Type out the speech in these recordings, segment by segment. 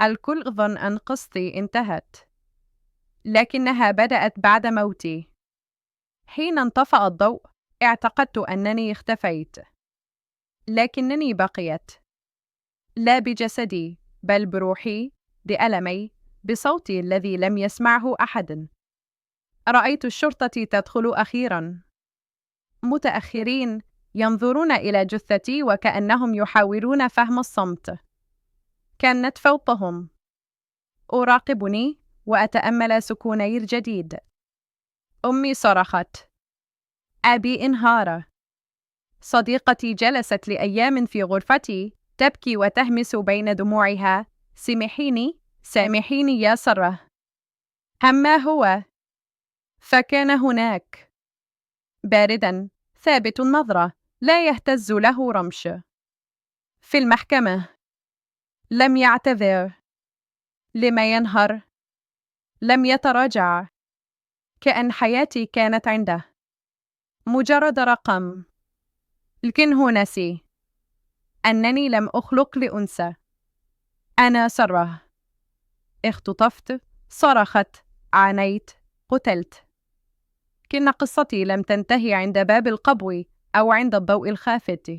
الكل ظن أن قصتي انتهت، لكنها بدأت بعد موتي. حين انطفأ الضوء، اعتقدت أنني اختفيت، لكنني بقيت، لا بجسدي بل بروحي، بألمي، بصوتي الذي لم يسمعه أحد. رأيت الشرطة تدخل أخيراً، متأخرين، ينظرون إلى جثتي وكأنهم يحاولون فهم الصمت. كانت فوقهم، أراقبني وأتأمل سكوني الجديد. أمي صرخت، أبي انهار. صديقتي جلست لأيام في غرفتي تبكي وتهمس بين دموعها، سامحيني، سامحيني يا سارة. أما هو فكان هناك، بارداً، ثابت النظرة، لا يهتز له رمش. في المحكمة لم يعتذر. لم ينهر. لم يتراجع. كأن حياتي كانت عنده مجرد رقم. لكنه نسي أنني لم أخلق لأنثى. أنا سارة. اختطفت، صرخت، عانيت، قتلت. لكن قصتي لم تنتهي عند باب القبو أو عند الضوء الخافت.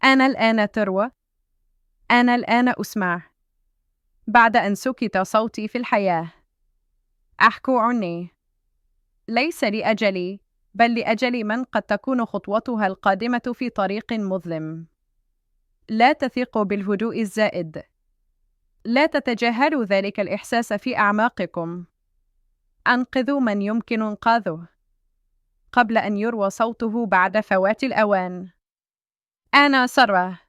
أنا الآن تروى. أنا الآن أسمع. بعد أن سكت صوتي في الحياة، أحكو عني، ليس لأجلي، بل لأجل من قد تكون خطوتها القادمة في طريق مظلم. لا تثقوا بالهدوء الزائد. لا تتجاهلوا ذلك الإحساس في أعماقكم. أنقذوا من يمكن إنقاذه قبل أن يروى صوته بعد فوات الأوان. أنا سارة،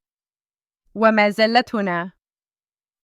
وما زلت هنا.